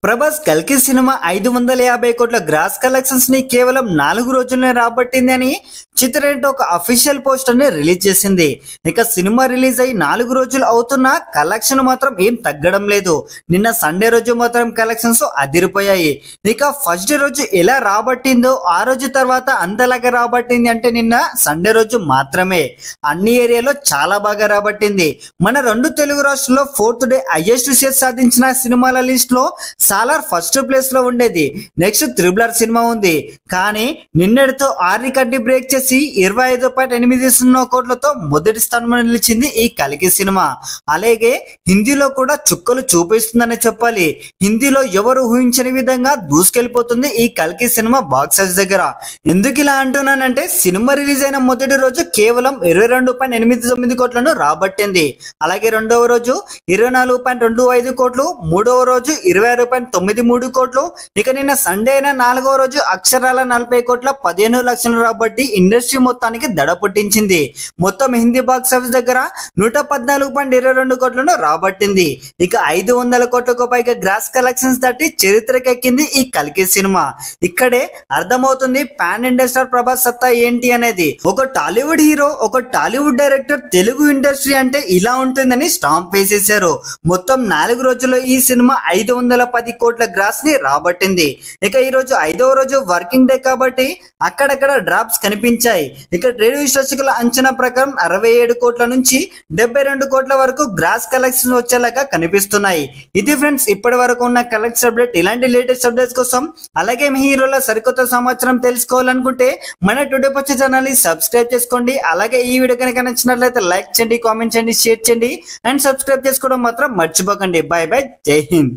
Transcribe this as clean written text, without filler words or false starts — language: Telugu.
ప్రభాస్ కల్కి సినిమా 550 కోట్ల గ్రాస్ కలెక్షన్స్ ని కేవలం 4 రోజుల్లోనే రాబట్టింది అని చిత్రయూనిట్ ఒక అఫీషియల్ పోస్టర్ ని రిలీజ్ చేసింది. ఇక సినిమా రిలీజ్ అయి 4 రోజులు అవుతున్నా కలెక్షన్ మాత్రం ఏం తగ్గడం లేదు. నిన్న సండే రోజు మాత్రం కలెక్షన్స్ అదిరిపోయాయి. ఇక ఫస్ట్ డే రోజు ఎలా రాబట్టిందో ఆ రోజు తర్వాత అంతలాగా రాబట్టింది అంటే నిన్న సండే రోజు మాత్రమే. అన్ని ఏరియాలో చాలా బాగా రాబట్టింది. మన రెండు తెలుగు రాష్ట్రాల్లో 4th డే హైయెస్ట్ షేర్ సాధించిన సినిమాల లిస్ట్ లో సాలార్ ఫస్ట్ ప్లేస్ లో ఉండేది. నెక్స్ట్ త్రిబులర్ సినిమా ఉంది. కానీ నిన్నటితో ఆ రికార్డ్ బ్రేక్ చేసి 25.80 కోట్లతో మొదటి స్థానంలో నిలిచింది ఈ కల్కి సినిమా. అలాగే హిందీలో కూడా చుక్కలు చూపిస్తుందని చెప్పాలి. హిందీలో ఎవరు ఊహించని విధంగా దూసుకెళ్లిపోతుంది ఈ కల్కి సినిమా బాక్స్ ఆఫీస్ దగ్గర. ఎందుకు ఇలా అంటున్నానంటే సినిమా రిలీజ్ అయిన మొదటి రోజు కేవలం 22.89 కోట్లను రాబట్టింది. అలాగే రెండవ రోజు 24.25 కోట్లు, మూడవ రోజు 20.93 కోట్లు. ఇక నిన్న సండే అయిన 4వ రోజు అక్షరాల 40 కోట్ల 15 లక్షలు రాబట్టి ఇండస్ట్రీ మొత్తానికి దడ పుట్టించింది. మొత్తం హిందీ బాక్స్ ఆఫీస్ దగ్గర 114.22 కోట్లను రాబట్టింది. ఇక 500 కోట్లకు పైగా గ్రాస్ కలెక్షన్స్ దాటి చరిత్రకెక్కింది ఈ కల్కి సినిమా. ఇక్కడే అర్థమవుతుంది పాన్ ఇండియా స్టార్ ప్రభాస్ సత్తా ఏంటి అనేది. ఒక టాలీవుడ్ హీరో, ఒక టాలీవుడ్ డైరెక్టర్ తెలుగు ఇండస్ట్రీ అంటే ఇలా ఉంటుందని స్టాంప్ వేసేశారు. మొత్తం 4 రోజుల్లో ఈ సినిమా 510 కోట్ల గ్రాస్ ని రాబట్టింది. ఇక ఈ రోజు 5వ రోజు వర్కింగ్ డే కాబట్టి అక్కడక్కడ డ్రాప్స్ కనిపించాయి. ఇక ట్రేడ్ విశ్లేషకుల అంచనా ప్రకారం 67 కోట్ల నుంచి 72 కోట్ల వరకు గ్రాస్ కలెక్షన్ వచ్చేలాగా కనిపిస్తున్నాయి. ఇది ఫ్రెండ్స్ ఇప్పటి వరకు ఉన్న కలెక్షన్ అప్డేట్. ఇలాంటి లేటెస్ట్ అప్డేట్స్ కోసం అలాగే మీ హీరోల సరికొత్త సమాచారం తెలుసుకోవాలనుకుంటే మన టుడే పచ్చ ఛానల్ ని సబ్స్క్రైబ్ చేసుకోండి. అలాగే ఈ వీడియో కనుక నచ్చినట్లయితే లైక్ చేయండి, కామెంట్ చేయండి, షేర్ చేయండి అండ్ సబ్స్క్రైబ్ చేసుకోవడం మాత్రం మర్చిపోకండి. బై బై, జై హింద్.